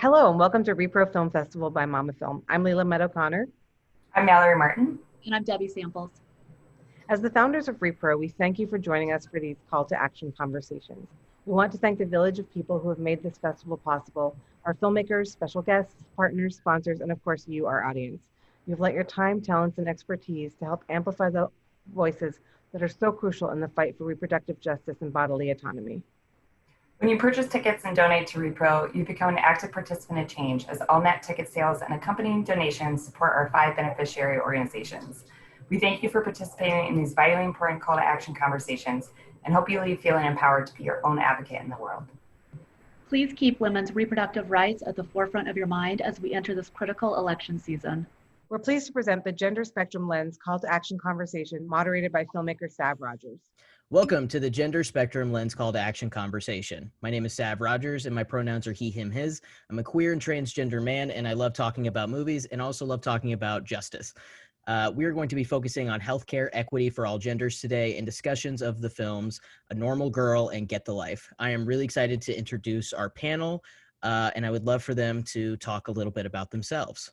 Hello, and welcome to rePRO Film Festival by mamafilm. I'm Leila Meadow-Connor. I'm Mallory Martin. And I'm Debbie Samples. As the founders of rePRO, we thank you for joining us for these call to action conversations. We want to thank the village of people who have made this festival possible, our filmmakers, special guests, partners, sponsors, and of course you, our audience. You've let your time, talents, and expertise to help amplify the voices that are so crucial in the fight for reproductive justice and bodily autonomy. When you purchase tickets and donate to rePRO, you become an active participant in change, as all net ticket sales and accompanying donations support our 5 beneficiary organizations. We thank you for participating in these vitally important call to action conversations and hope you leave feeling empowered to be your own advocate in the world. Please keep women's reproductive rights at the forefront of your mind as we enter this critical election season. We're pleased to present the Gender Spectrum Lens Call to Action conversation moderated by filmmaker Rodgers. Welcome to the Gender Spectrum Lens Call to Action conversation. My name is Rodgers and my pronouns are he, him, his. I'm a queer and transgender man, and I love talking about movies and also love talking about justice. We are going to be focusing on healthcare equity for all genders today and discussions of the films A Normal Girl and Get the Life. I am really excited to introduce our panel, and I would love for them to talk a little bit about themselves.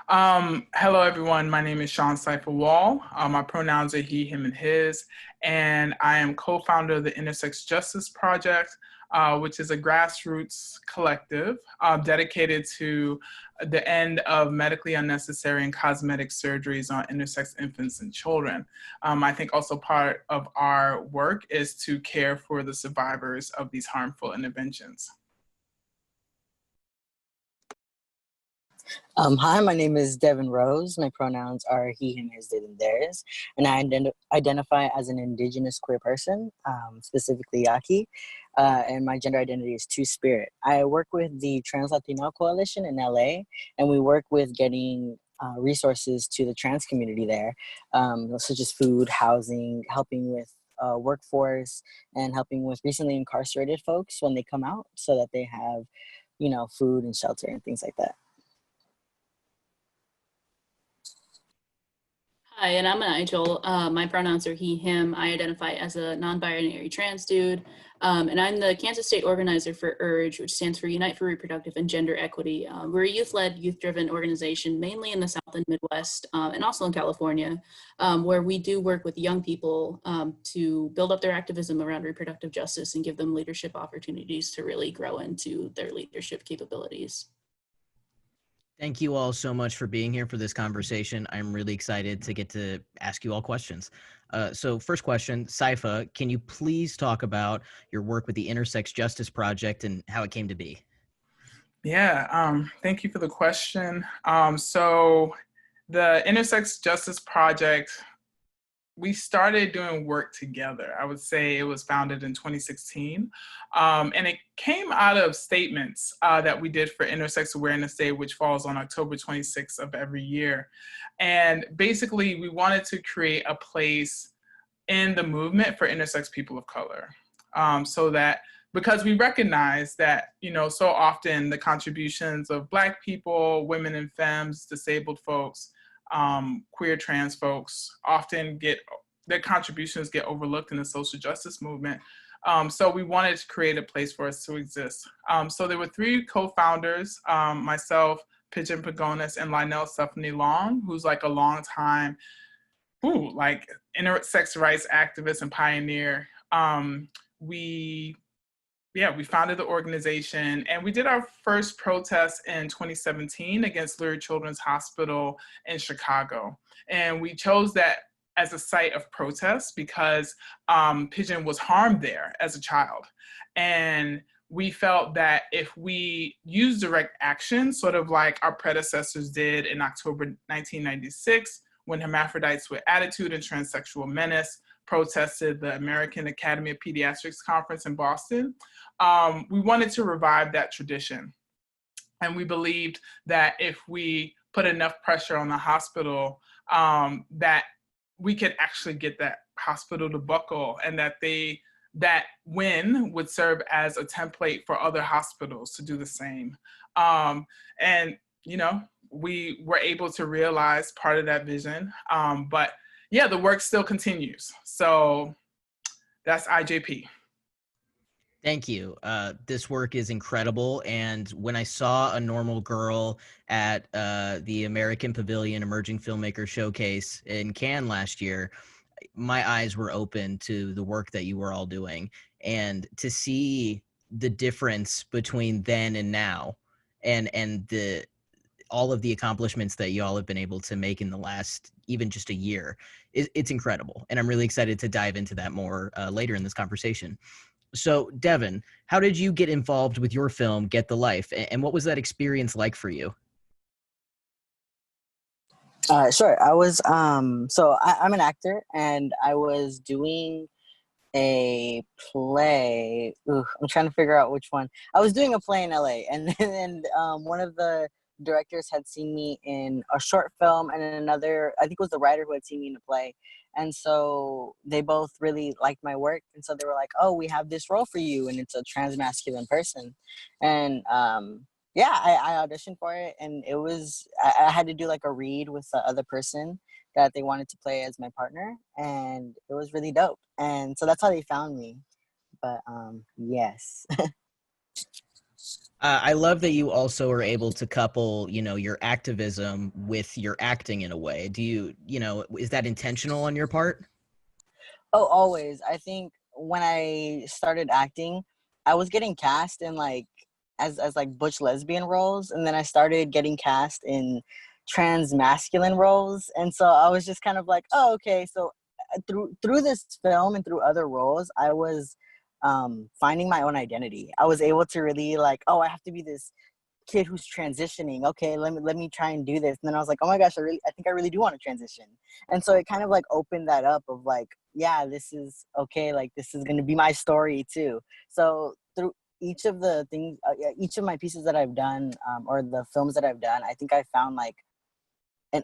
Hello, everyone. My name is Saifa Wall. My pronouns are he, him, and his, and I am co-founder of the Intersex Justice Project, which is a grassroots collective dedicated to the end of medically unnecessary and cosmetic surgeries on intersex infants and children. I think also part of our work is to care for the survivors of these harmful interventions. Hi, my name is Devan Rose. My pronouns are he, him, his, they, them, theirs, and I identify as an indigenous queer person, specifically Yaqui, and my gender identity is Two-Spirit. I work with the Trans Latino Coalition in LA, and we work with getting resources to the trans community there, such as food, housing, helping with workforce, and helping with recently incarcerated folks when they come out so that they have, food and shelter and things like that. Hi, and I'm Nigel. My pronouns are he, him. I identify as a non-binary trans dude, and I'm the Kansas State organizer for URGE, which stands for Unite for Reproductive and Gender Equity. We're a youth-led, youth-driven organization, mainly in the South and Midwest, and also in California, where we do work with young people to build up their activism around reproductive justice and give them leadership opportunities to really grow into their leadership capabilities. Thank you all so much for being here for this conversation. I'm really excited to get to ask you all questions. So first question, Saifa, can you please talk about your work with the Intersex Justice Project and how it came to be? Yeah, thank you for the question. So the Intersex Justice Project, we started doing work together. I would say it was founded in 2016. And it came out of statements that we did for Intersex Awareness Day, which falls on October 26th of every year. And basically, we wanted to create a place in the movement for intersex people of color. So that, because we recognize that, so often the contributions of Black people, women and femmes, disabled folks, queer trans folks often their contributions get overlooked in the social justice movement. So we wanted to create a place for us to exist. So there were 3 co-founders, myself, Pigeon Pagonis, and Lynell Stephanie Long, who's like a long time, intersex rights activist and pioneer. We founded the organization, and we did our first protest in 2017 against Lurie Children's Hospital in Chicago. And we chose that as a site of protest because Pigeon was harmed there as a child. And we felt that if we use direct action, sort of like our predecessors did in October 1996, when Hermaphrodites with Attitude and Transsexual Menace protested the American Academy of Pediatrics conference in Boston, we wanted to revive that tradition. And we believed that if we put enough pressure on the hospital, that we could actually get that hospital to buckle, and that win would serve as a template for other hospitals to do the same. And, we were able to realize part of that vision, but yeah, the work still continues. So that's IJP. Thank you. This work is incredible. And when I saw a normal girl at the American Pavilion Emerging Filmmaker Showcase in Cannes last year, my eyes were open to the work that you were all doing. And to see the difference between then and now, and the all of the accomplishments that y'all have been able to make in the last even just a year, it's incredible. And I'm really excited to dive into that more later in this conversation. So, Devan, how did you get involved with your film, Get the Life? And what was that experience like for you? Sure. I was I'm an actor, and I was doing a play. I'm trying to figure out which one. I was doing a play in LA, and then one of the directors had seen me in a short film, and another, I think it was the writer who had seen me in a play. And so they both really liked my work, and so they were like, "Oh, we have this role for you, and it's a trans masculine person." And yeah, I auditioned for it, and it was I had to do like a read with the other person that they wanted to play as my partner, and it was really dope. And so that's how they found me. But yes. I love that you also are able to couple, your activism with your acting in a way. Do is that intentional on your part? Oh, always. I think when I started acting, I was getting cast in like as like butch lesbian roles, and then I started getting cast in trans masculine roles, and so I was just kind of like, oh, okay. So through this film and through other roles, I was finding my own identity. I was able to really like, oh, I have to be this kid who's transitioning. Okay, let me try and do this. And then I was like, oh my gosh, I think I really do want to transition. And so it kind of like opened that up of like, yeah, this is okay. Like this is going to be my story too. So through each of the things, each of my pieces that I've done, or the films that I've done, I think I found like an,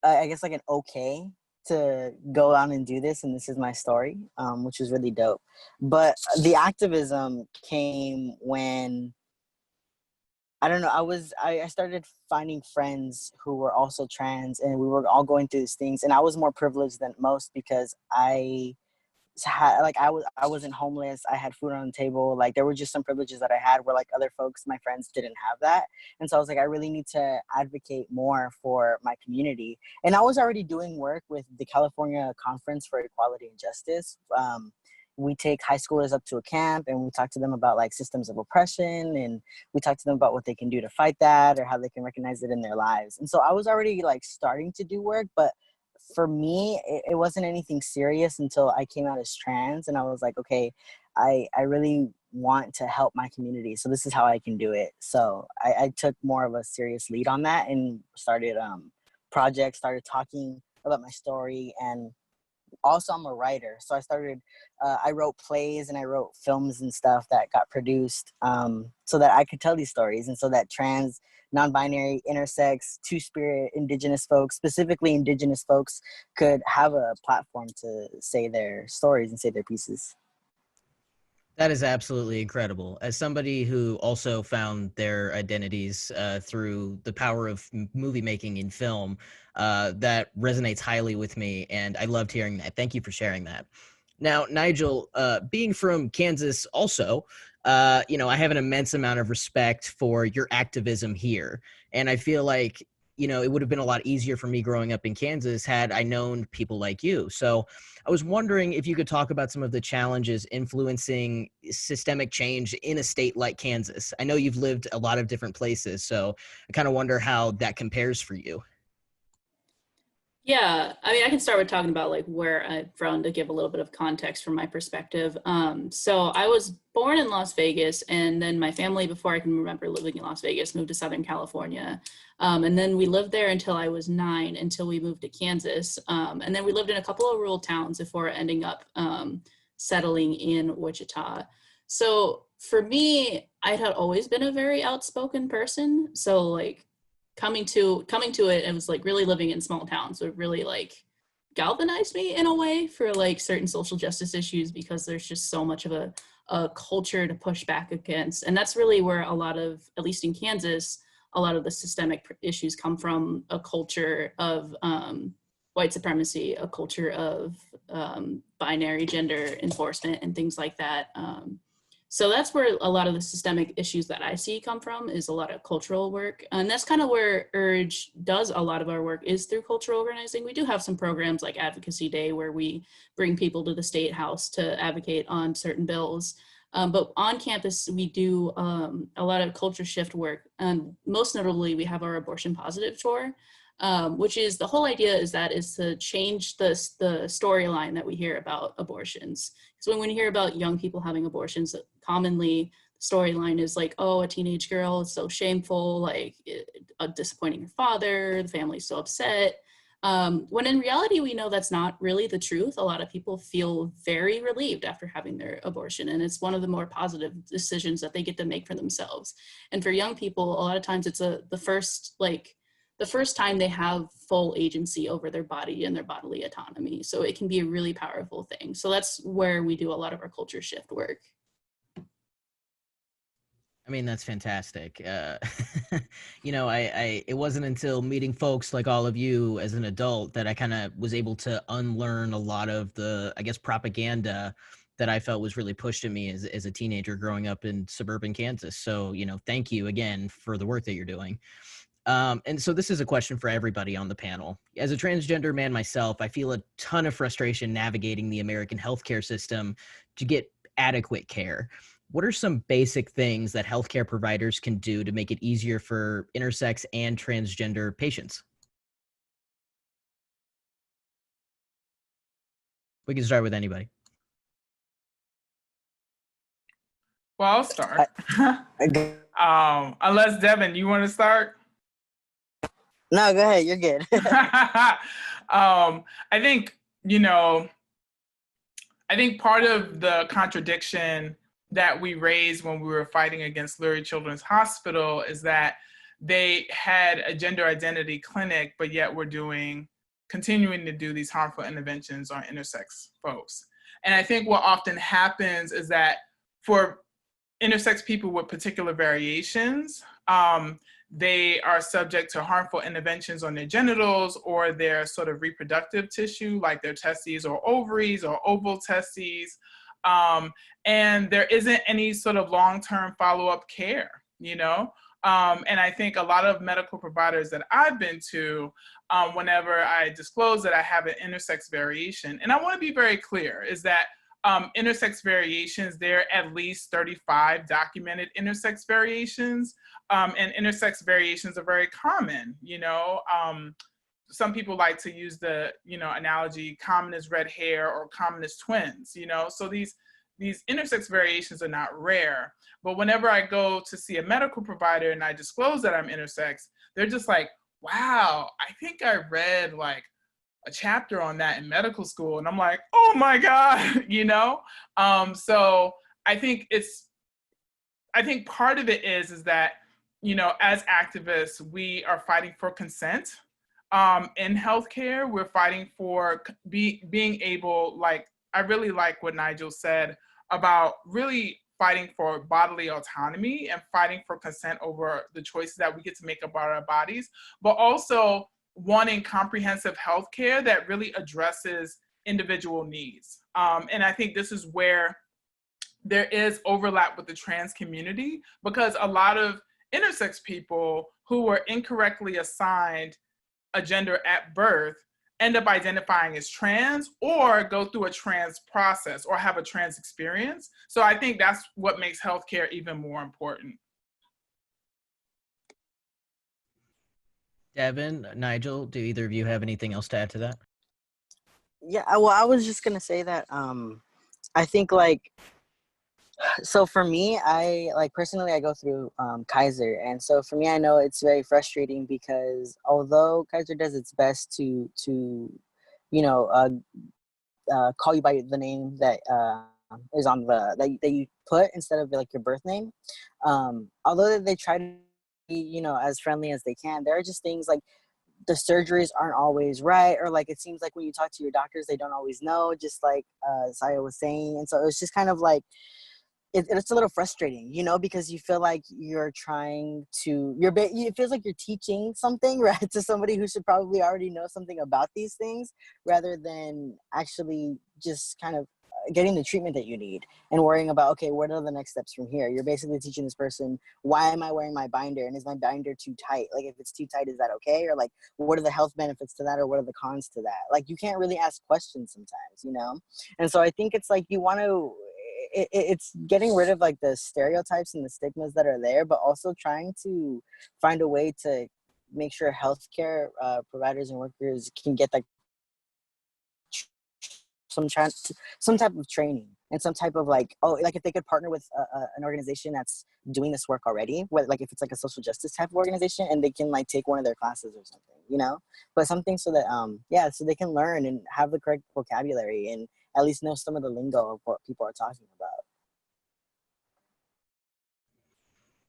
I guess like an okay to go on and do this, and this is my story, which is really dope. But the activism came when, I don't know, I started finding friends who were also trans, and we were all going through these things, and I was more privileged than most because I wasn't homeless. I had food on the table. Like there were just some privileges that I had where like other folks, my friends, didn't have that. And so I was like, I really need to advocate more for my community. And I was already doing work with the California Conference for Equality and Justice. We take high schoolers up to a camp, and we talk to them about like systems of oppression, and we talk to them about what they can do to fight that or how they can recognize it in their lives. And so I was already like starting to do work, but for me, it wasn't anything serious until I came out as trans, and I was like, okay, I really want to help my community, so this is how I can do it. So I took more of a serious lead on that and started projects, started talking about my story. And also I'm a writer, so I wrote plays and I wrote films and stuff that got produced, so that I could tell these stories, and so that trans, non-binary, intersex, two-spirit, indigenous folks, specifically indigenous folks, could have a platform to say their stories and say their pieces. That is absolutely incredible. As somebody who also found their identities through the power of movie making in film, that resonates highly with me, and I loved hearing that. Thank you for sharing that. Now, Nigel, being from Kansas also, I have an immense amount of respect for your activism here. And I feel like, it would have been a lot easier for me growing up in Kansas had I known people like you. So I was wondering if you could talk about some of the challenges influencing systemic change in a state like Kansas. I know you've lived a lot of different places, so I kind of wonder how that compares for you. Yeah, I mean, I can start with talking about like where I'm from to give a little bit of context from my perspective. So I was born in Las Vegas, and then my family, before I can remember living in Las Vegas, moved to Southern California. And then we lived there until I was 9, until we moved to Kansas. And then we lived in a couple of rural towns before ending up settling in Wichita. So for me, I had always been a very outspoken person. So like, coming to it, and was like really living in small towns, so it really like galvanized me in a way for like certain social justice issues, because there's just so much of a culture to push back against. And that's really where a lot of, at least in Kansas, a lot of the systemic issues come from: a culture of white supremacy, a culture of binary gender enforcement, and things like that. So that's where a lot of the systemic issues that I see come from, is a lot of cultural work. And that's kind of where URGE does a lot of our work, is through cultural organizing. We do have some programs like Advocacy Day where we bring people to the State House to advocate on certain bills. But on campus, we do a lot of culture shift work. And most notably, we have our abortion positive tour, which is, the whole idea is to change the storyline that we hear about abortions. So when you hear about young people having abortions, commonly the storyline is like, oh, a teenage girl is so shameful, like disappointing her father, the family's so upset. When in reality, we know that's not really the truth. A lot of people feel very relieved after having their abortion, and it's one of the more positive decisions that they get to make for themselves. And for young people, a lot of times it's the first time they have full agency over their body and their bodily autonomy. So it can be a really powerful thing. So that's where we do a lot of our culture shift work. I mean, that's fantastic. You know, it wasn't until meeting folks like all of you as an adult that I kind of was able to unlearn a lot of the, I guess, propaganda that I felt was really pushed at me as a teenager growing up in suburban Kansas. So, you know, thank you again for the work that you're doing. And so this is a question for everybody on the panel. As a transgender man myself, I feel a ton of frustration navigating the American healthcare system to get adequate care. What are some basic things that healthcare providers can do to make it easier for intersex and transgender patients? We can start with anybody. Well, I'll start. Unless Devan, you want to start? No, go ahead. You're good. I think, I think part of the contradiction that we raised when we were fighting against Lurie Children's Hospital is that they had a gender identity clinic, but yet we're continuing to do these harmful interventions on intersex folks. And I think what often happens is that for intersex people with particular variations, they are subject to harmful interventions on their genitals or their sort of reproductive tissue, like their testes or ovaries or oval testes. And there isn't any sort of long-term follow-up care, And I think a lot of medical providers that I've been to, whenever I disclose that I have an intersex variation, and I want to be very clear, is that intersex variations, there are at least 35 documented intersex variations, and intersex variations are very common, Some people like to use the, analogy, common as red hair or common as twins, So these intersex variations are not rare. But whenever I go to see a medical provider and I disclose that I'm intersex, they're just like, wow, I think I read like a chapter on that in medical school. And I'm like, oh my God, So I think part of it is that, as activists, we are fighting for consent. In healthcare, we're fighting for being able, like, I really like what Nigel said about really fighting for bodily autonomy and fighting for consent over the choices that we get to make about our bodies, but also wanting comprehensive healthcare that really addresses individual needs. And I think this is where there is overlap with the trans community, because a lot of intersex people who were incorrectly assigned a gender at birth end up identifying as trans or go through a trans process or have a trans experience. So I think that's what makes healthcare even more important. Devan, Nigel, do either of you have anything else to add to that? Yeah, well, I was just gonna say that I think so for me, personally, I go through Kaiser, and so for me, I know it's very frustrating because although Kaiser does its best to call you by the name that is on that you put instead of like your birth name, although they try to be as friendly as they can, there are just things like the surgeries aren't always right, or like it seems like when you talk to your doctors, they don't always know, just like Saifa was saying, and so it's just kind of like. It's a little frustrating, because you feel like you're trying to, it feels like you're teaching something, right, to somebody who should probably already know something about these things, rather than actually just kind of getting the treatment that you need and worrying about, okay, what are the next steps from here? You're basically teaching this person, why am I wearing my binder? And is my binder too tight? Like, if it's too tight, is that okay? Or like, what are the health benefits to that? Or what are the cons to that? Like, you can't really ask questions sometimes, you know? And so I think it's like, you want to, it's getting rid of like the stereotypes and the stigmas that are there, but also trying to find a way to make sure healthcare providers and workers can get like some type of training and some type of like, oh, like if they could partner with an organization that's doing this work already, whether, like if it's like a social justice type of organization, and they can like take one of their classes or something, you know, but something so that yeah, so they can learn and have the correct vocabulary and at least know some of the lingo of what people are talking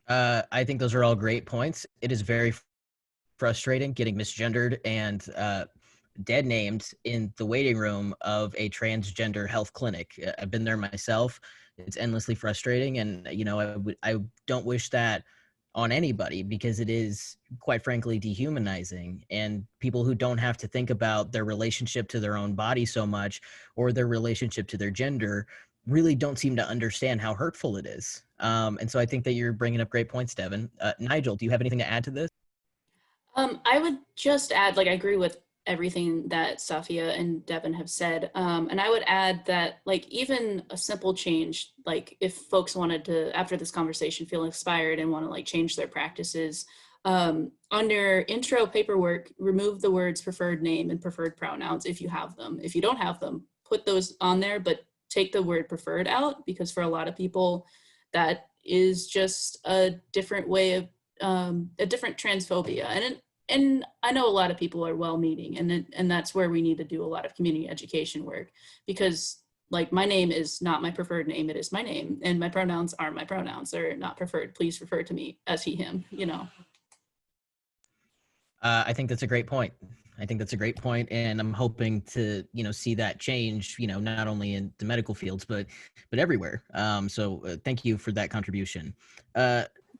about. I think those are all great points. It is very frustrating getting misgendered and dead named in the waiting room of a transgender health clinic. I've been there myself. It's endlessly frustrating, and you know, I don't wish that on anybody, because it is quite frankly dehumanizing, and people who don't have to think about their relationship to their own body so much, or their relationship to their gender, really don't seem to understand how hurtful it is. And so I think that you're bringing up great points, Devan. Nigel, do you have anything to add to this? I would just add, like, I agree with everything that Safia and Devan have said. And I would add that, like, even a simple change, like if folks wanted to, after this conversation, feel inspired and want to like change their practices, under intro paperwork, remove the words preferred name and preferred pronouns if you have them. If you don't have them, put those on there, but take the word preferred out, because for a lot of people, that is just a different way of, a different transphobia. And I know a lot of people are well-meaning, and that's where we need to do a lot of community education work, because like my name is not my preferred name, it is my name, and my pronouns are my pronouns. They're not preferred. Please refer to me as he, him, you know. I think that's a great point. I think that's a great point, and I'm hoping to, you know, see that change, you know, not only in the medical fields, but everywhere. So thank you for that contribution.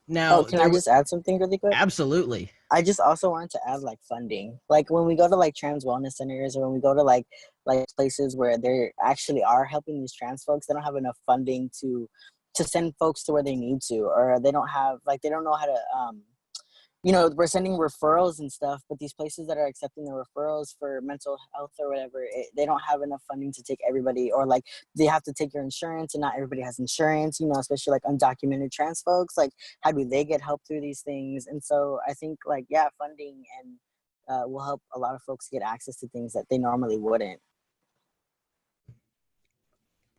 Now, Oh, can I just add something really quick? Absolutely. I just also wanted to add like funding. Like when we go to like trans wellness centers, or when we go to like places where they actually are helping these trans folks, they don't have enough funding to send folks to where they need to, or they don't have, like, they don't know how to you know, we're sending referrals and stuff, but these places that are accepting the referrals for mental health or whatever, they don't have enough funding to take everybody, or like they have to take your insurance, and not everybody has insurance, you know, especially like undocumented trans folks. Like, how do they get help through these things? And so I think like, yeah, funding and will help a lot of folks get access to things that they normally wouldn't.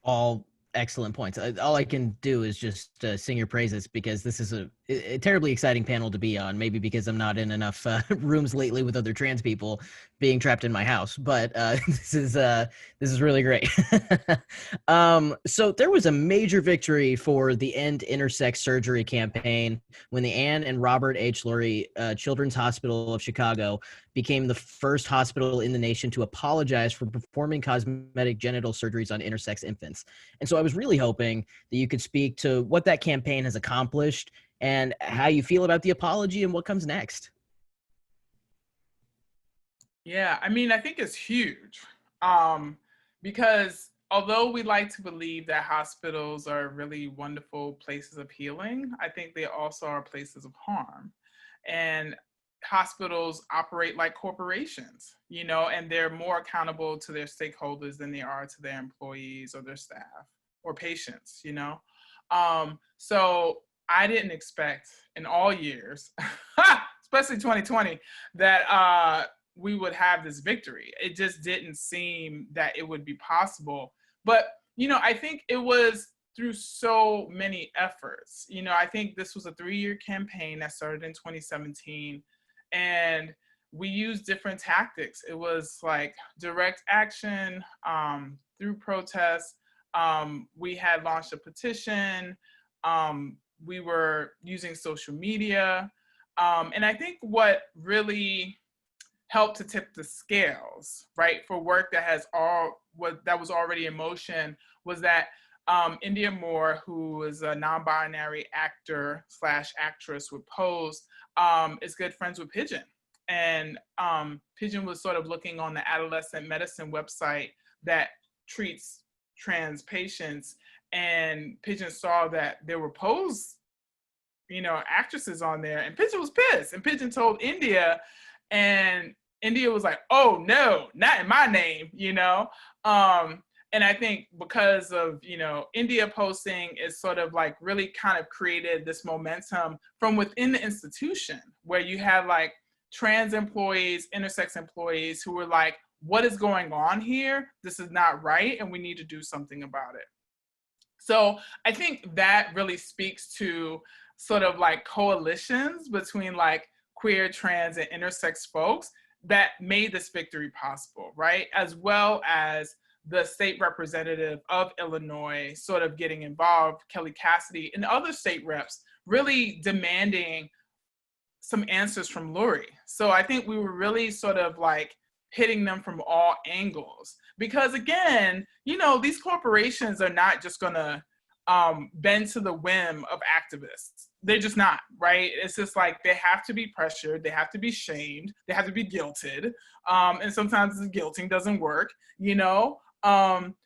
All excellent points. All I can do is just sing your praises, because this is a terribly exciting panel to be on. Maybe because I'm not in enough rooms lately with other trans people, being trapped in my house. But this is really great. So there was a major victory for the End Intersex Surgery campaign when the Ann and Robert H. Lurie Children's Hospital of Chicago became the first hospital in the nation to apologize for performing cosmetic genital surgeries on intersex infants. And so I was really hoping that you could speak to what that campaign has accomplished and how you feel about the apology and what comes next. Yeah, I mean, I think it's huge, because although we like to believe that hospitals are really wonderful places of healing, I think they also are places of harm. And hospitals operate like corporations, you know, and they're more accountable to their stakeholders than they are to their employees or their staff or patients, you know. So I didn't expect in all years, especially 2020, that we would have this victory. It just didn't seem that it would be possible. But, you know, I think it was through so many efforts. You know, I think this was a 3-year campaign that started in 2017, and we used different tactics. It was like direct action, through protests. We had launched a petition. We were using social media. And I think what really helped to tip the scales, right, for work that was already in motion, was that India Moore, who is a non-binary actor / actress with Pose, is good friends with Pigeon. And Pigeon was sort of looking on the adolescent medicine website that treats trans patients, and Pigeon saw that there were Pose, actresses on there, and Pigeon was pissed, and Pigeon told India, and India was like, oh no, not in my name, and I think because of, India posting is sort of like really kind of created this momentum from within the institution where you have like trans employees, intersex employees who were like, what is going on here? This is not right, and we need to do something about it. So I think that really speaks to sort of like coalitions between like queer, trans, and intersex folks that made this victory possible, right? As well as the state representative of Illinois sort of getting involved, Kelly Cassidy, and other state reps really demanding some answers from Lurie. So I think we were really sort of like hitting them from all angles. Because again, these corporations are not just gonna bend to the whim of activists. They're just not, right? It's just like they have to be pressured, they have to be shamed, they have to be guilted. And sometimes the guilting doesn't work,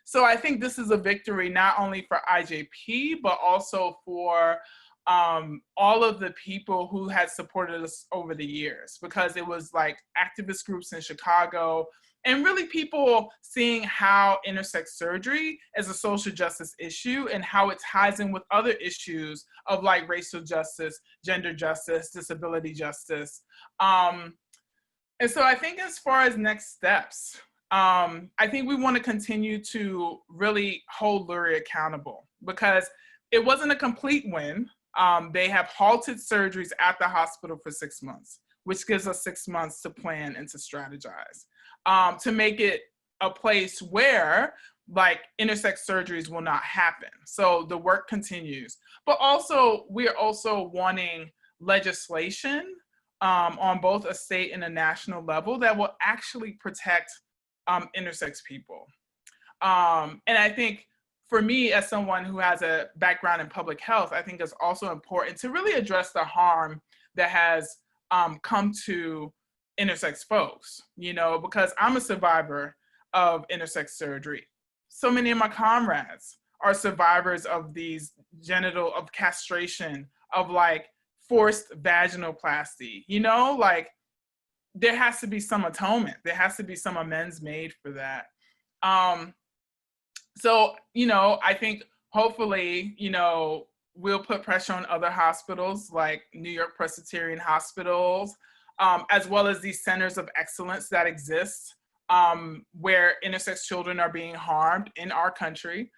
So I think this is a victory not only for IJP, but also for all of the people who had supported us over the years, because it was like activist groups in Chicago and really people seeing how intersex surgery is a social justice issue and how it ties in with other issues of like racial justice, gender justice, disability justice. And so I think as far as next steps, I think we want to continue to really hold Lurie accountable because it wasn't a complete win. They have halted surgeries at the hospital for 6 months, which gives us 6 months to plan and to strategize, to make it a place where like intersex surgeries will not happen. So the work continues, but also we're also wanting legislation on both a state and a national level that will actually protect intersex people. And I think for me, as someone who has a background in public health, I think it's also important to really address the harm that has come to intersex folks, because I'm a survivor of intersex surgery. So many of my comrades are survivors of these of castration, of like forced vaginoplasty, like there has to be some atonement. There has to be some amends made for that. So, I think hopefully, we'll put pressure on other hospitals like New York Presbyterian hospitals, as well as these centers of excellence that exist where intersex children are being harmed in our country.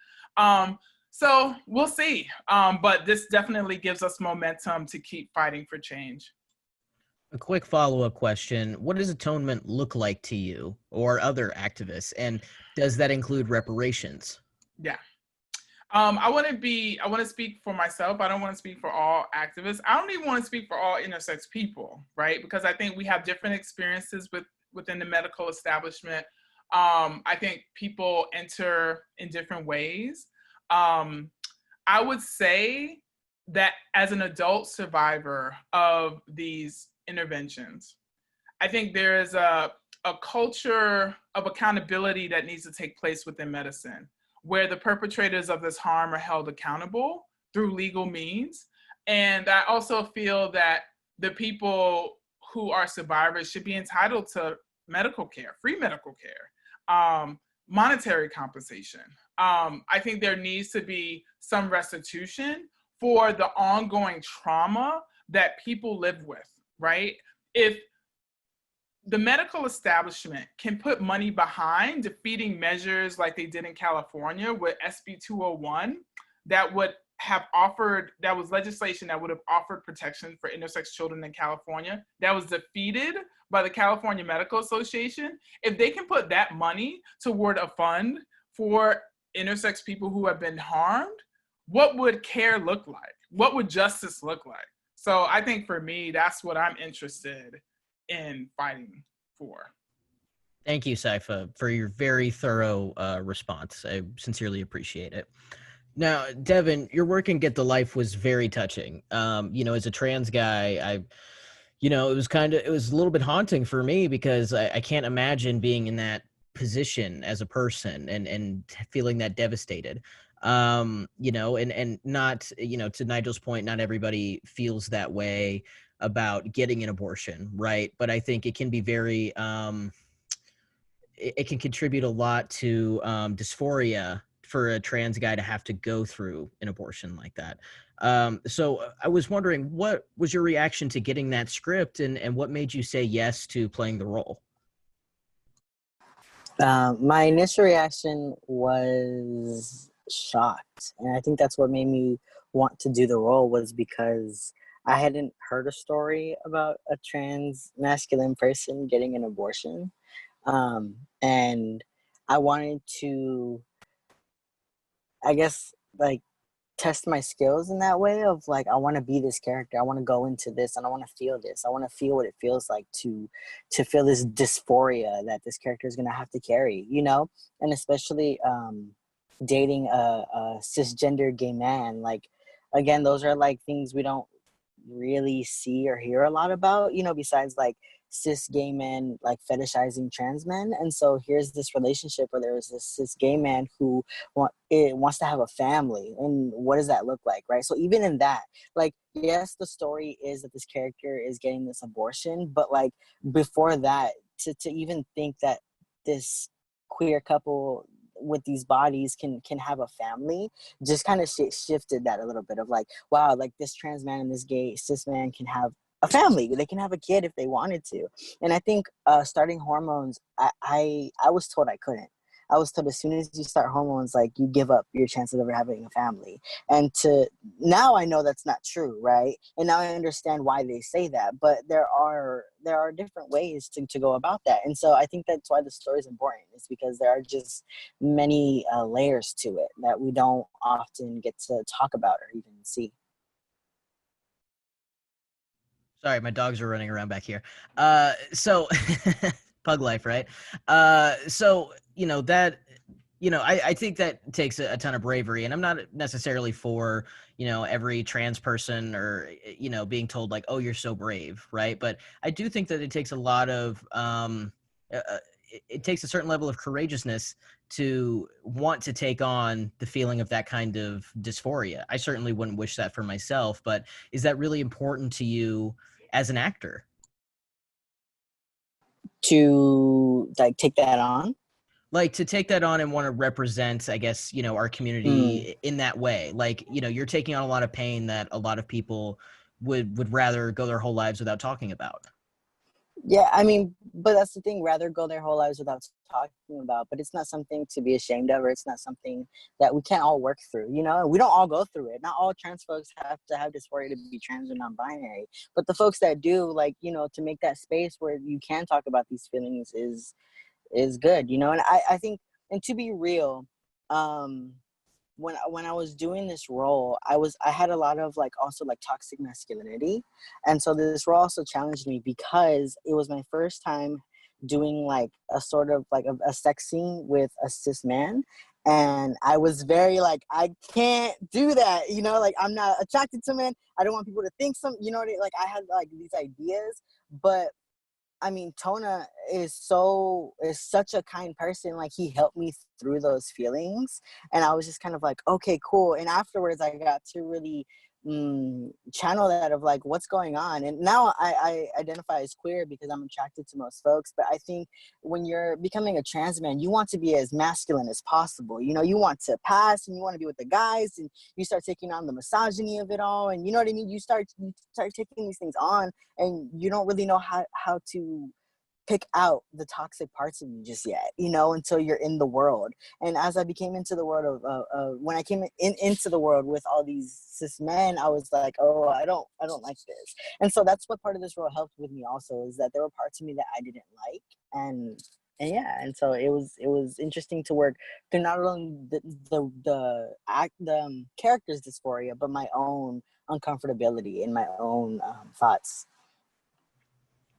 So we'll see, but this definitely gives us momentum to keep fighting for change. A quick follow-up question. What does atonement look like to you or other activists? And does that include reparations? Yeah. I want to speak for myself. I don't want to speak for all activists. I don't even want to speak for all intersex people, right? Because I think we have different experiences within the medical establishment. I think people enter in different ways. I would say that as an adult survivor of these interventions, I think there is a culture of accountability that needs to take place within medicine, where the perpetrators of this harm are held accountable through legal means. And I also feel that the people who are survivors should be entitled to medical care, free medical care, monetary compensation. I think there needs to be some restitution for the ongoing trauma that people live with, right? If the medical establishment can put money behind defeating measures like they did in California with SB 201, that was legislation that would have offered protection for intersex children in California, that was defeated by the California Medical Association. If they can put that money toward a fund for intersex people who have been harmed, what would care look like? What would justice look like? So I think for me, that's what I'm interested in fighting for. Thank you, Saifa, for your very thorough response. I sincerely appreciate it. Now, Devan, your work in Get the Life was very touching. As a trans guy, it was a little bit haunting for me because I can't imagine being in that position as a person and feeling that devastated. You know, and not, you know, to Nigel's point, not everybody feels that way about getting an abortion, right? But I think it can be very, it can contribute a lot to dysphoria for a trans guy to have to go through an abortion like that. So I was wondering, what was your reaction to getting that script, and what made you say yes to playing the role? My initial reaction was shocked, and I think that's what made me want to do the role, was because I hadn't heard a story about a trans masculine person getting an abortion, and I wanted to, I guess, like, test my skills in that way of like, I want to be this character, I want to go into this, and I want to feel this, I want to feel what it feels like to feel this dysphoria that this character is going to have to carry, you know. And especially dating a cisgender gay man, like, again, those are like things we don't really see or hear a lot about, you know, besides like cis gay men like fetishizing trans men. And so here's this relationship where there's this cis gay man who wants to have a family, and what does that look like, right? So even in that, like, yes, the story is that this character is getting this abortion, but like before that, to even think that this queer couple with these bodies can have a family just kind of shifted that a little bit of like, wow, like this trans man and this gay cis man can have a family, they can have a kid if they wanted to. And I think starting hormones, I was told I couldn't. I was told as soon as you start hormones, like, you give up your chance of ever having a family. And to now I know that's not true, right? And now I understand why they say that. But there are different ways to go about that. And so I think that's why the story is important. It's because there are just many layers to it that we don't often get to talk about or even see. Sorry, my dogs are running around back here. So pug life, right? So, you know, that, you know, I think that takes a ton of bravery, and I'm not necessarily for, you know, every trans person or, you know, being told like, oh, you're so brave, right? But I do think that it takes a lot of, it takes a certain level of courageousness to want to take on the feeling of that kind of dysphoria. I certainly wouldn't wish that for myself, but is that really important to you as an actor? To like take that on? Like, to take that on and want to represent, I guess, you know, our community in that way. Like, you know, you're taking on a lot of pain that a lot of people would rather go their whole lives without talking about. Yeah, I mean, but that's the thing, rather go their whole lives without talking about, but it's not something to be ashamed of, or it's not something that we can't all work through, you know? We don't all go through it. Not all trans folks have to have dysphoria to be trans or non-binary, but the folks that do, like, you know, to make that space where you can talk about these feelings is good, you know? And I think, and to be real, when I was doing this role, I had a lot of like also like toxic masculinity, and so this role also challenged me because it was my first time doing like a sort of like a sex scene with a cis man, and I was very like, I can't do that, you know, like, I'm not attracted to men. I don't want people to think some, you know what I mean? Like, I had like these ideas, but I mean, Tona is such a kind person. Like, he helped me through those feelings. And I was just kind of like, okay, cool. And afterwards, I got to really channel that of like, what's going on. And now I identify as queer because I'm attracted to most folks. But I think when you're becoming a trans man, you want to be as masculine as possible. You know, you want to pass and you want to be with the guys, and you start taking on the misogyny of it all. And you know what I mean? You start taking these things on, and you don't really know how to pick out the toxic parts of you just yet, you know, until you're in the world. And as I became into the world of when I came into the world with all these cis men, I was like, oh, I don't like this. And so that's what part of this role helped with me also, is that there were parts of me that I didn't like. And yeah, and so it was interesting to work through not only the character's dysphoria, but my own uncomfortability and my own thoughts.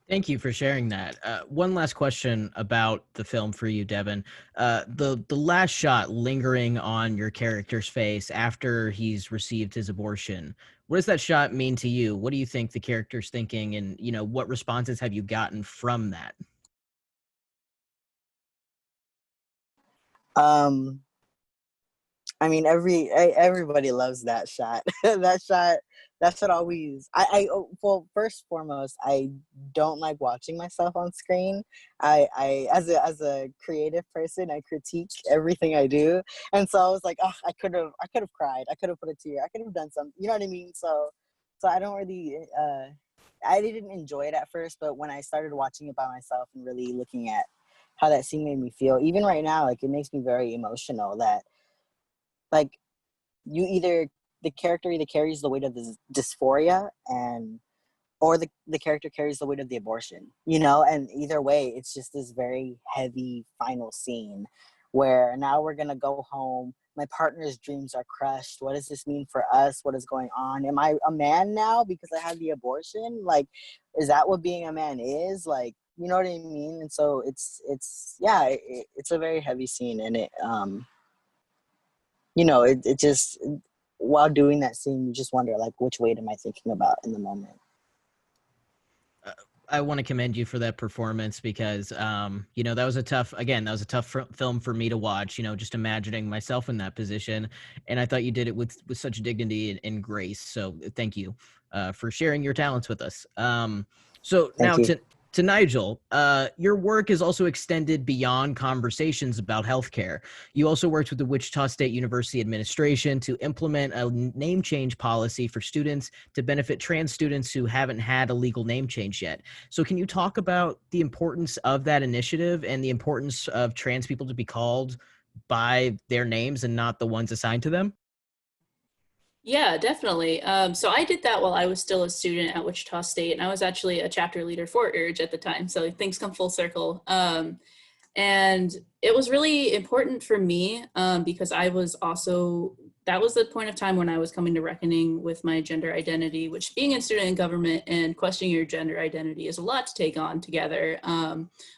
Thank you for sharing that. One last question about the film for you, Devan. The last shot lingering on your character's face after he's received his abortion. What does that shot mean to you? What do you think the character's thinking, and, you know, what responses have you gotten from that? Um, I mean, everybody loves that shot. That shot. That's what always. Well, first foremost, I don't like watching myself on screen. I as a creative person, I critique everything I do, and so I was like, oh, I could have cried. I could have put a tear. I could have done something. You know what I mean? So I don't really. I didn't enjoy it at first, but when I started watching it by myself and really looking at how that scene made me feel, even right now, like it makes me very emotional. That like the character either carries the weight of the dysphoria or the character carries the weight of the abortion, and either way it's just this very heavy final scene where now we're gonna go home, my partner's dreams are crushed, what does this mean for us, what is going on, am I a man now because I had the abortion, like is that what being a man is, like, you know what I mean? And so it's a very heavy scene, and it just, while doing that scene, you just wonder, like, which weight am I thinking about in the moment? I want to commend you for that performance because, that was a tough film for me to watch, just imagining myself in that position. And I thought you did it with such dignity and grace. So thank you for sharing your talents with us. So Thank now you. to Nigel, your work is also extended beyond conversations about healthcare. You also worked with the Wichita State University administration to implement a name change policy for students to benefit trans students who haven't had a legal name change yet. So can you talk about the importance of that initiative and the importance of trans people to be called by their names and not the ones assigned to them? Yeah, definitely. So I did that while I was still a student at Wichita State, and I was actually a chapter leader for URGE at the time. So things come full circle. And it was really important for me because that was the point of time when I was coming to reckoning with my gender identity, which being a student in government and questioning your gender identity is a lot to take on together.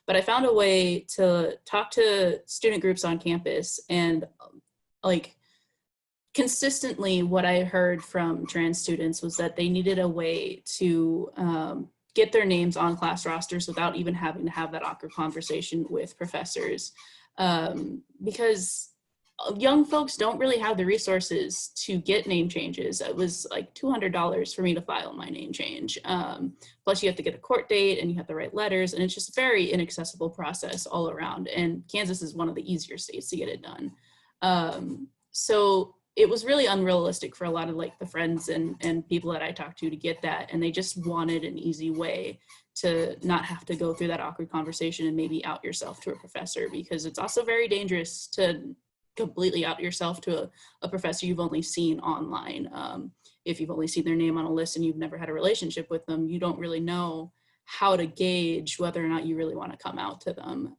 But I found a way to talk to student groups on campus, and like, consistently what I heard from trans students was that they needed a way to get their names on class rosters without even having to have that awkward conversation with professors. Because young folks don't really have the resources to get name changes. It was like $200 for me to file my name change. Plus you have to get a court date and you have to write letters, and it's just a very inaccessible process all around. And Kansas is one of the easier states to get it done. So it was really unrealistic for a lot of like the friends and people that I talked to get that. And they just wanted an easy way to not have to go through that awkward conversation and maybe out yourself to a professor, because it's also very dangerous to completely out yourself to a professor you've only seen online. If you've only seen their name on a list and you've never had a relationship with them, you don't really know how to gauge whether or not you really want to come out to them.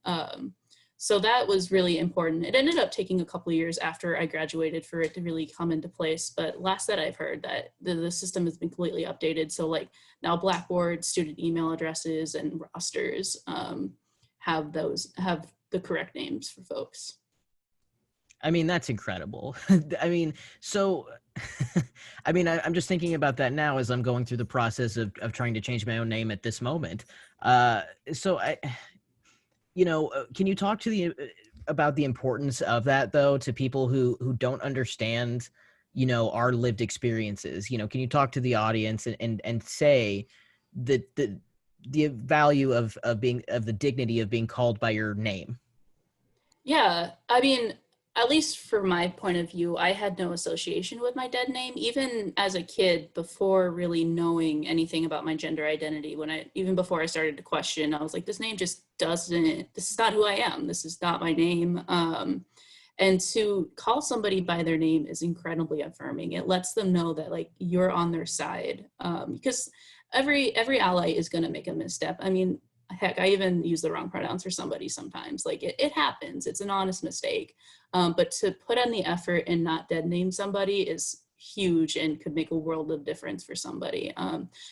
So that was really important. It ended up taking a couple of years after I graduated for it to really come into place. But last that I've heard, that the system has been completely updated. So like now Blackboard, student email addresses, and rosters have the correct names for folks. I mean, that's incredible. I mean, so, I'm just thinking about that now as I'm going through the process of trying to change my own name at this moment. Can you talk to about the importance of that, though, to people who don't understand, our lived experiences? Can you talk to the audience and say that the value of the dignity of being called by your name? Yeah, I mean, at least for my point of view, I had no association with my dead name, even as a kid, before really knowing anything about my gender identity. Even before I started to question, I was like, this name just this is not who I am. This is not my name. And to call somebody by their name is incredibly affirming. It lets them know that like you're on their side, because every ally is going to make a misstep. I mean, heck, I even use the wrong pronouns for somebody sometimes. Like it happens. It's an honest mistake. But to put in the effort and not dead name somebody is huge and could make a world of difference for somebody.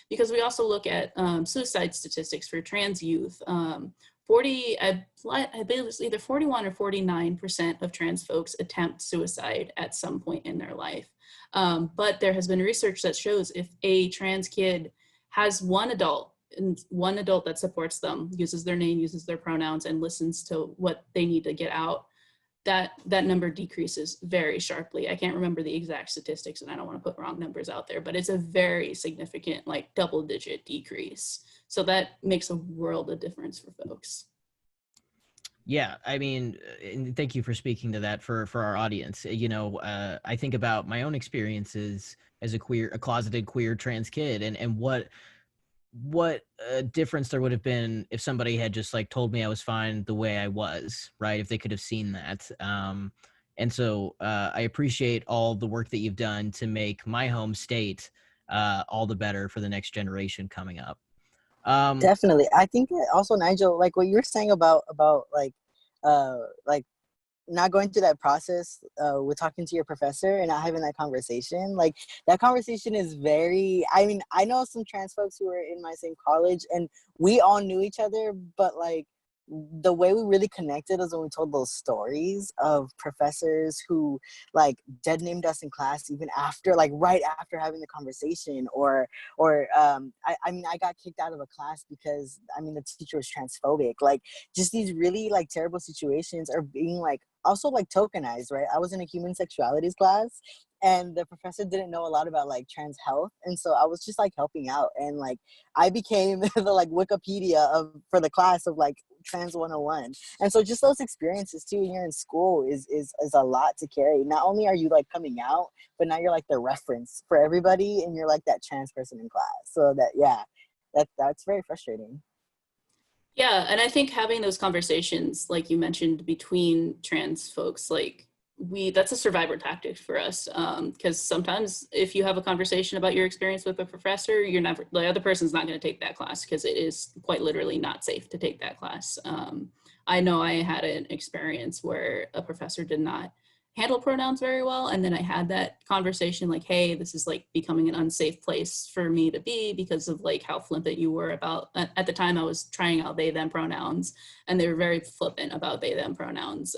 Because we also look at suicide statistics for trans youth. I believe it's either 41 or 49% of trans folks attempt suicide at some point in their life. But there has been research that shows if a trans kid has one adult that supports them, uses their name, uses their pronouns, and listens to what they need to get out, that number decreases very sharply. I can't remember the exact statistics and I don't want to put wrong numbers out there, but it's a very significant, like double-digit decrease. So that makes a world of difference for folks. Yeah, I mean, and thank you for speaking to that for our audience. You know, I think about my own experiences as a closeted queer trans kid, and what difference there would have been if somebody had just like told me I was fine the way I was, right? If they could have seen that. And so I appreciate all the work that you've done to make my home state all the better for the next generation coming up. Definitely. I think that also, Nigel, like what you were saying about like not going through that process with talking to your professor and not having that conversation, like that conversation is very, I mean, I know some trans folks who were in my same college and we all knew each other, but like the way we really connected is when we told those stories of professors who like dead named us in class even after, like right after having the conversation, or I mean, I got kicked out of a class because I mean the teacher was transphobic. Like just these really like terrible situations are being like also like tokenized, right? I was in a human sexualities class and the professor didn't know a lot about like trans health, and so I was just like helping out, and like I became the like Wikipedia for the class of like trans 101. And so just those experiences too when you're in school is a lot to carry. Not only are you like coming out, but now you're like the reference for everybody and you're like that trans person in class. So that, yeah, that's very frustrating. Yeah, and I think having those conversations, like you mentioned, between trans folks, like that's a survivor tactic for us, because sometimes if you have a conversation about your experience with a professor, the other person's not going to take that class because it is quite literally not safe to take that class. I know I had an experience where a professor did not handle pronouns very well, and then I had that conversation like, hey, this is like becoming an unsafe place for me to be because of like how flippant you were about, at the time I was trying out they them pronouns, and they were very flippant about they them pronouns.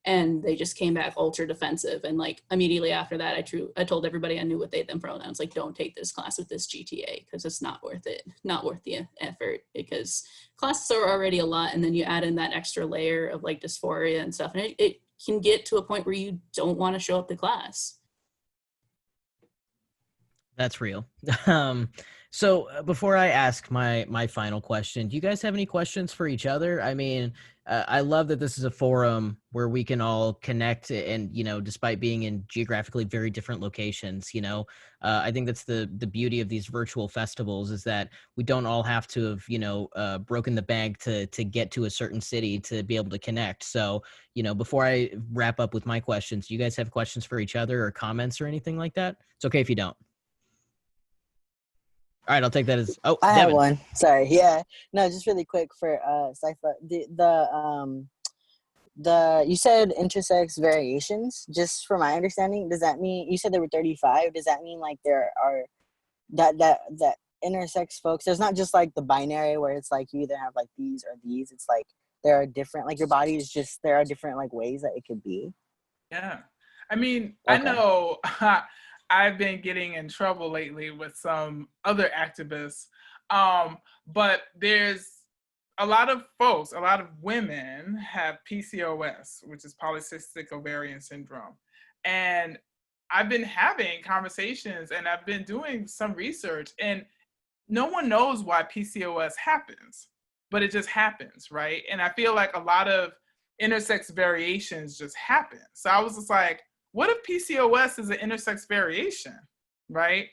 And they just came back ultra defensive. And like immediately after that, I told everybody I knew what they them pronouns, like don't take this class with this GTA because it's not worth it, not worth the effort, because classes are already a lot. And then you add in that extra layer of like dysphoria and stuff. And it can get to a point where you don't want to show up to class. That's real. So before I ask my final question, do you guys have any questions for each other? I mean, I love that this is a forum where we can all connect and, you know, despite being in geographically very different locations, you know, I think that's the beauty of these virtual festivals is that we don't all have to have, you know, broken the bank to get to a certain city to be able to connect. So, you know, before I wrap up with my questions, do you guys have questions for each other or comments or anything like that? It's okay if you don't. All right, I'll take that as, oh, I Devan. had one. Sorry. Yeah. No, just really quick for Saifa. You said intersex variations. Just for my understanding, does that mean you said there were 35? Does that mean like there are that intersex folks? There's not just like the binary where it's like you either have like these or these. It's like there are different, like your body is just, there are different like ways that it could be. Yeah. I mean, Okay. I know I've been getting in trouble lately with some other activists, but there's a lot of folks, a lot of women have PCOS, which is polycystic ovarian syndrome. And I've been having conversations and I've been doing some research, and no one knows why PCOS happens, but it just happens, right? And I feel like a lot of intersex variations just happen. So I was just like, what if PCOS is an intersex variation, right?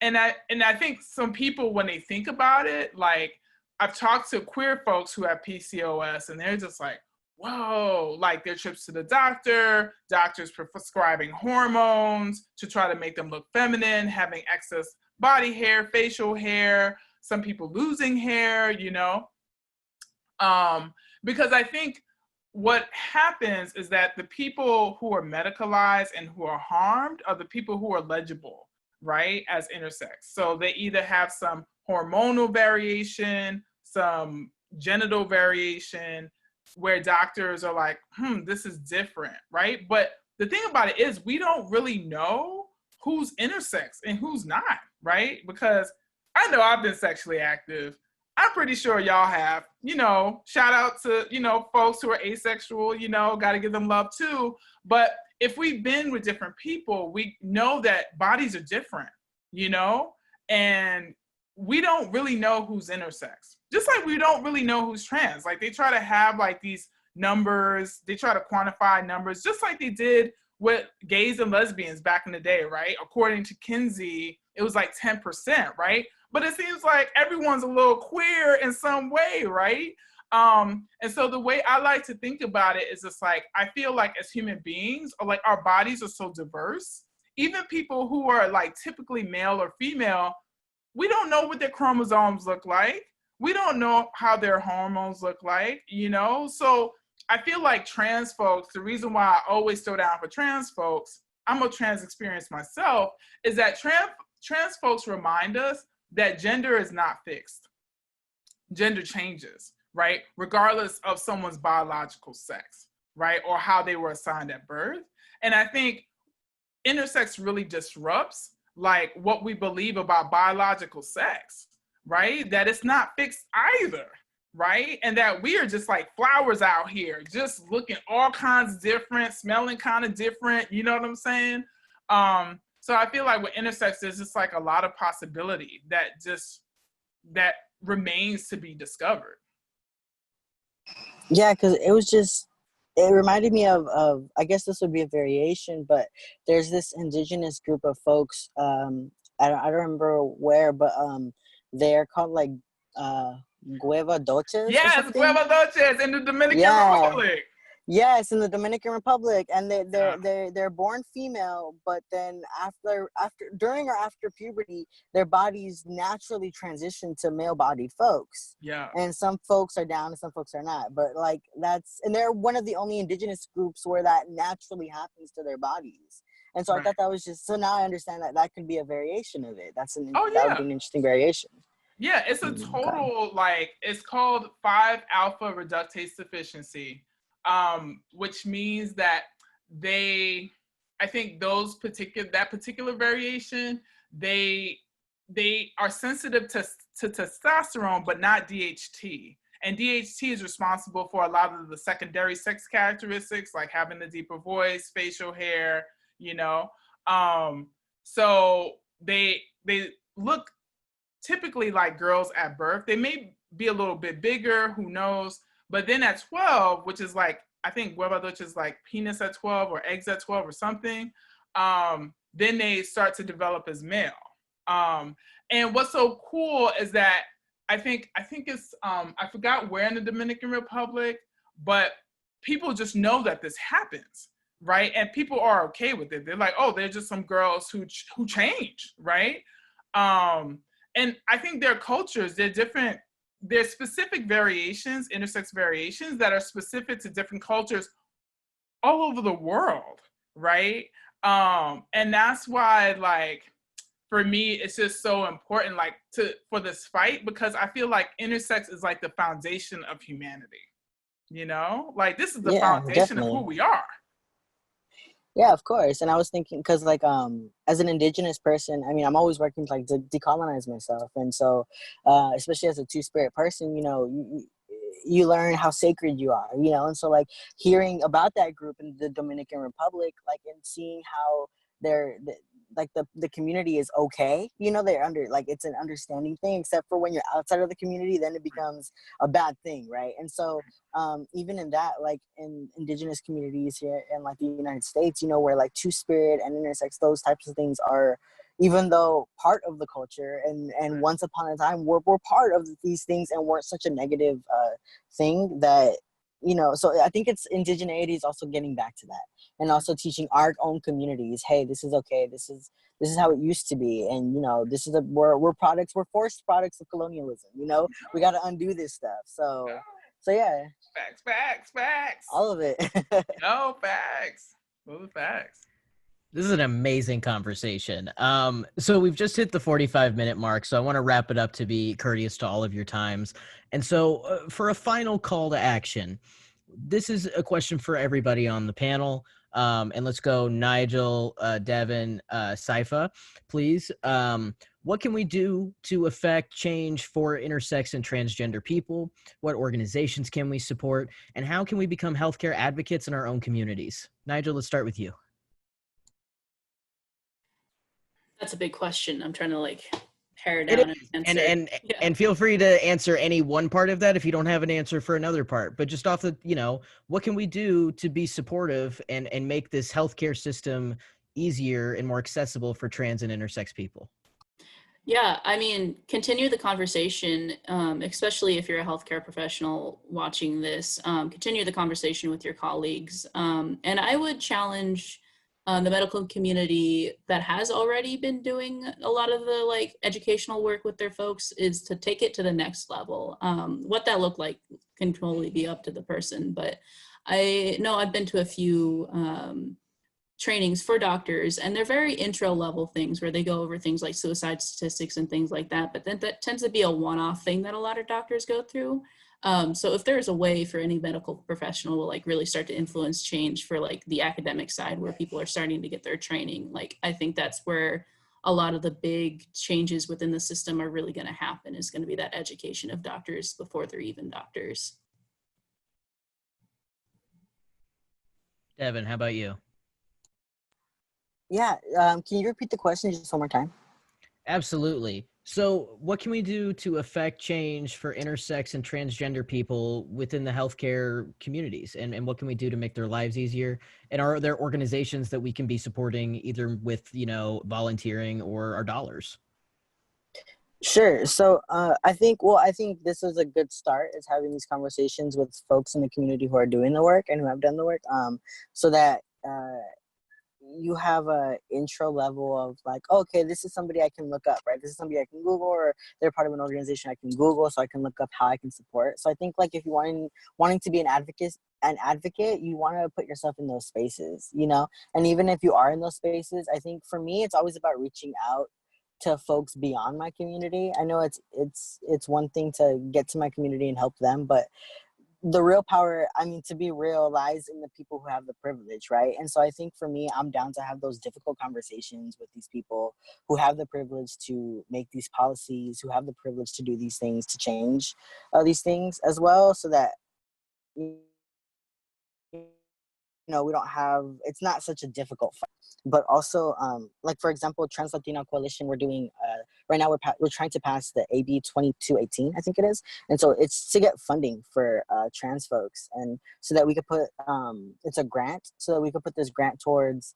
And I think some people, when they think about it, like I've talked to queer folks who have PCOS and they're just like, whoa, like their trips to the doctors prescribing hormones to try to make them look feminine, having excess body hair, facial hair, some people losing hair, you know? Because I think what happens is that the people who are medicalized and who are harmed are the people who are legible, right, as intersex. So they either have some hormonal variation, some genital variation, where doctors are like, this is different, right? But the thing about it is we don't really know who's intersex and who's not, right? Because I know I've been sexually active. I'm pretty sure y'all have. you know, shout out to, you know, folks who are asexual, you know, got to give them love too. But if we've been with different people, we know that bodies are different, you know, and we don't really know who's intersex. Just like we don't really know who's trans. Like they try to have like these numbers, they try to quantify numbers, just like they did with gays and lesbians back in the day, right? According to Kinsey, it was like 10%, right? But it seems like everyone's a little queer in some way, right? And so the way I like to think about it is just like, I feel like as human beings, or like our bodies are so diverse, even people who are like typically male or female, we don't know what their chromosomes look like. We don't know how their hormones look like, you know? So I feel like trans folks, the reason why I always throw down for trans folks, I'm a trans experience myself, is that trans folks remind us that gender is not fixed. Gender changes, right? Regardless of someone's biological sex, right? Or how they were assigned at birth. And I think intersex really disrupts like what we believe about biological sex, right? That it's not fixed either, right? And that we are just like flowers out here, just looking all kinds different, smelling kind of different, you know what I'm saying? So I feel like with intersex, there's just like a lot of possibility that remains to be discovered. Yeah, because it reminded me of, I guess this would be a variation, but there's this indigenous group of folks, I don't remember where, but they're called like Guevadoches. Yes, Guevadoches in the Dominican Republic. Yes, in the Dominican Republic, and they're born female, but then during or after puberty, their bodies naturally transition to male-bodied folks. Yeah. And some folks are down and some folks are not. But like and they're one of the only indigenous groups where that naturally happens to their bodies. And so I thought that was so now I understand that could be a variation of it. That would be an interesting variation. Yeah, it's a total like it's called 5-alpha reductase deficiency. Which means that I think that particular variation, they are sensitive to testosterone, but not DHT. And DHT is responsible for a lot of the secondary sex characteristics, like having the deeper voice, facial hair, you know. So they look typically like girls at birth. They may be a little bit bigger, who knows? But then at 12, which is like, I think Guevadoche is like penis at 12 or eggs at 12 or something, then they start to develop as male. And what's so cool is that I think it's, I forgot where in the Dominican Republic, but people just know that this happens, right? And people are okay with it. They're like, oh, they're just some girls who change, right? And I think their cultures, they're different. There's specific variations, intersex variations, that are specific to different cultures all over the world, right? And that's why, like, for me, it's just so important, like, for this fight, because I feel like intersex is like the foundation of humanity, you know? Like, this is the foundation of who we are. Yeah, of course. And I was thinking, because like as an indigenous person, I mean, I'm always working to like decolonize myself. And so especially as a two-spirit person, you know, you learn how sacred you are, you know. And so like hearing about that group in the Dominican Republic, like, and seeing how the community is okay, you know, they're like, it's an understanding thing, except for when you're outside of the community, then it becomes a bad thing, right? And so even in that, like in indigenous communities here in like the United States, you know, where like two-spirit and intersex, those types of things are, even though part of the culture, and once upon a time we're part of these things and weren't such a negative thing that, you know. So I think it's indigeneity is also getting back to that, and also teaching our own communities, hey, this is okay, this is how it used to be, and you know, this is we're forced products of colonialism, you know. We got to undo this stuff. So yeah, facts, all of it. No, facts, those are facts. This is an amazing conversation. So we've just hit the 45-minute mark, so I want to wrap it up to be courteous to all of your times. And so for a final call to action, this is a question for everybody on the panel. And let's go Nigel, Devan, Saifa, please. What can we do to affect change for intersex and transgender people? What organizations can we support? And how can we become healthcare advocates in our own communities? Nigel, let's start with you. That's a big question. I'm trying to like pare down and answer. And feel free to answer any one part of that if you don't have an answer for another part. But just off the, what can we do to be supportive and make this healthcare system easier and more accessible for trans and intersex people? Yeah, I mean, continue the conversation, especially if you're a healthcare professional watching this. Continue the conversation with your colleagues. And I would challenge the medical community that has already been doing a lot of the like educational work with their folks is to take it to the next level. What that look like can totally be up to the person, but I know I've been to a few trainings for doctors, and they're very intro level things where they go over things like suicide statistics and things like that, but then that tends to be a one-off thing that a lot of doctors go through. So if there's a way for any medical professional to like really start to influence change for like the academic side where people are starting to get their training, like I think that's where a lot of the big changes within the system are really going to happen, is going to be that education of doctors before they're even doctors. Devan, how about you? Yeah, can you repeat the question just one more time? Absolutely. So what can we do to affect change for intersex and transgender people within the healthcare communities? And what can we do to make their lives easier? And are there organizations that we can be supporting either with, volunteering or our dollars? Sure. So I think this is a good start, is having these conversations with folks in the community who are doing the work and who have done the work, so that you have a intro level of like, okay, this is somebody I can look up, right? This is somebody I can Google, or they're part of an organization I can Google, so I can look up how I can support. So I think like if you wanting to be an advocate, you want to put yourself in those spaces, and even if you are in those spaces, I think for me, it's always about reaching out to folks beyond my community. I know it's one thing to get to my community and help them, but the real power, to be real, lies in the people who have the privilege, right? And so I think for me, I'm down to have those difficult conversations with these people who have the privilege to make these policies, who have the privilege to do these things, to change these things as well, so that we don't have, it's not such a difficult fight. But also, like for example, Trans Latino Coalition, we're doing, right now we're trying to pass the AB 2218, I think it is. And so it's to get funding for trans folks, and so that we could put, it's a grant, so that we could put this grant towards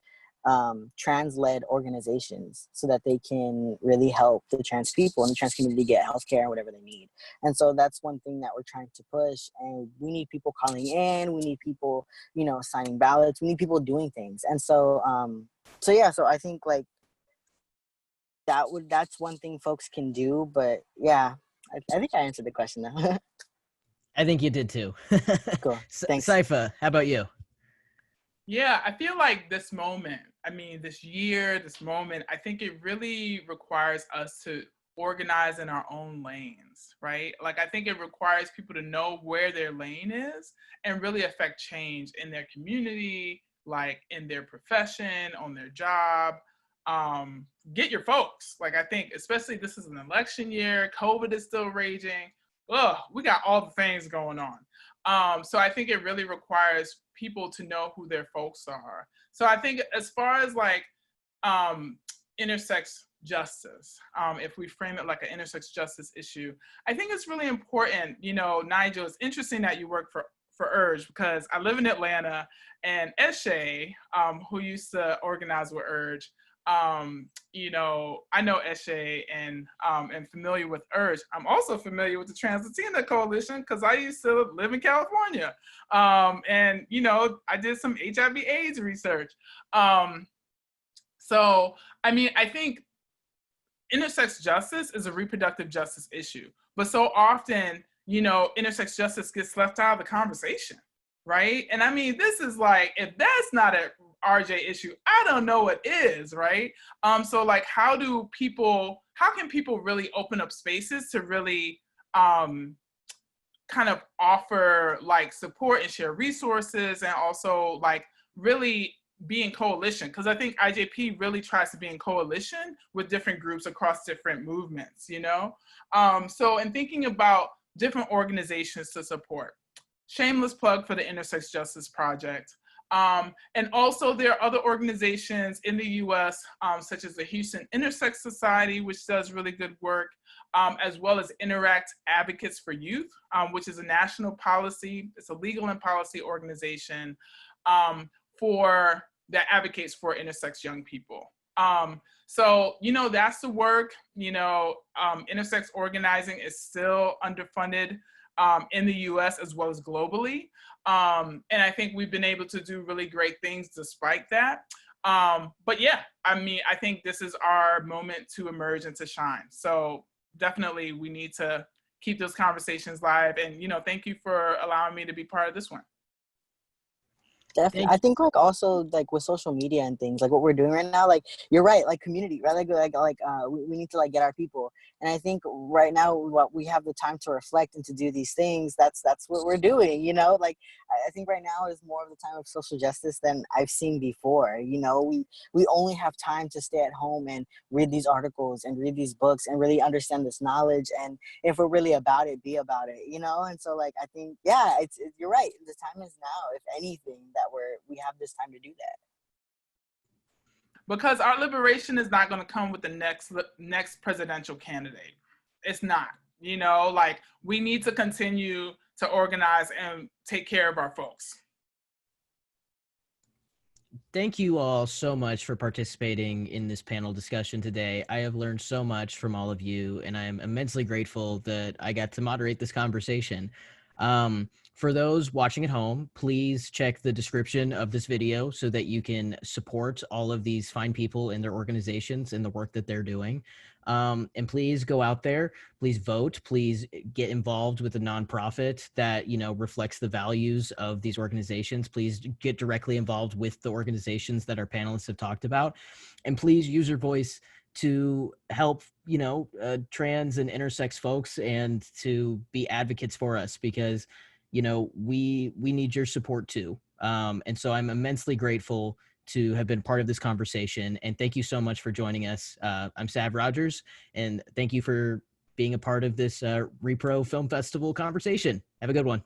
trans-led organizations, so that they can really help the trans people and the trans community get healthcare and whatever they need. And so that's one thing that we're trying to push, and we need people calling in, we need people, signing ballots, we need people doing things. And so so I think like that's one thing folks can do. But yeah, I think I answered the question now. I think you did too. Cool. Thanks. Saifa, how about you? Yeah, I feel like this moment, this year, this moment, I think it really requires us to organize in our own lanes, right? Like, I think it requires people to know where their lane is and really affect change in their community, like in their profession, on their job. Get your folks. Like, I think, especially this is an election year, COVID is still raging. We got all the things going on. So I think it really requires people to know who their folks are. So I think as far as like intersex justice, if we frame it like an intersex justice issue, I think it's really important. Nigel, it's interesting that you work for URGE, because I live in Atlanta, and Eshe, who used to organize with URGE, I know Eshe and am familiar with URGE. I'm also familiar with the Trans Latina Coalition, because I used to live in California. And, I did some HIV/AIDS research. So, I think intersex justice is a reproductive justice issue, but so often, intersex justice gets left out of the conversation, right? And this is like, if that's not a RJ issue, I don't know what is, right? So like, how can people really open up spaces to really kind of offer like support and share resources, and also like really be in coalition, because I think IJP really tries to be in coalition with different groups across different movements, you know? So in thinking about different organizations to support, shameless plug for the Intersex Justice Project. And also there are other organizations in the US, such as the Houston Intersex Society, which does really good work, as well as Interact Advocates for Youth, which is a national policy, it's a legal and policy organization that advocates for intersex young people. So, you know, that's the work. You know, intersex organizing is still underfunded in the US as well as globally. And I think we've been able to do really great things despite that. But yeah, I mean, I think this is our moment to emerge and to shine. So definitely we need to keep those conversations live. And, you know, thank you for allowing me to be part of this one. Definitely. I think like also like with social media and things like what we're doing right now, like you're right, like community, right? We need to like get our people. And I think right now what we have the time to reflect and to do these things, that's what we're doing, you know? Like I think right now is more of the time of social justice than I've seen before. You know, we only have time to stay at home and read these articles and read these books and really understand this knowledge. And if we're really about it, be about it, you know? And so like I think, yeah, you're right. The time is now, if anything, that we have this time to do that. Because our liberation is not going to come with the next presidential candidate. It's not, you know, like we need to continue to organize and take care of our folks. Thank you all so much for participating in this panel discussion today. I have learned so much from all of you, and I am immensely grateful that I got to moderate this conversation. For those watching at home, please check the description of this video so that you can support all of these fine people and their organizations and the work that they're doing. And please go out there, please vote, please get involved with a nonprofit that, you know, reflects the values of these organizations. Please get directly involved with the organizations that our panelists have talked about. And please use your voice to help, you know, trans and intersex folks and to be advocates for us, because, you know, we need your support too. And so I'm immensely grateful to have been part of this conversation. And thank you so much for joining us. I'm Sav Rodgers, and thank you for being a part of this rePRO Film Festival conversation. Have a good one.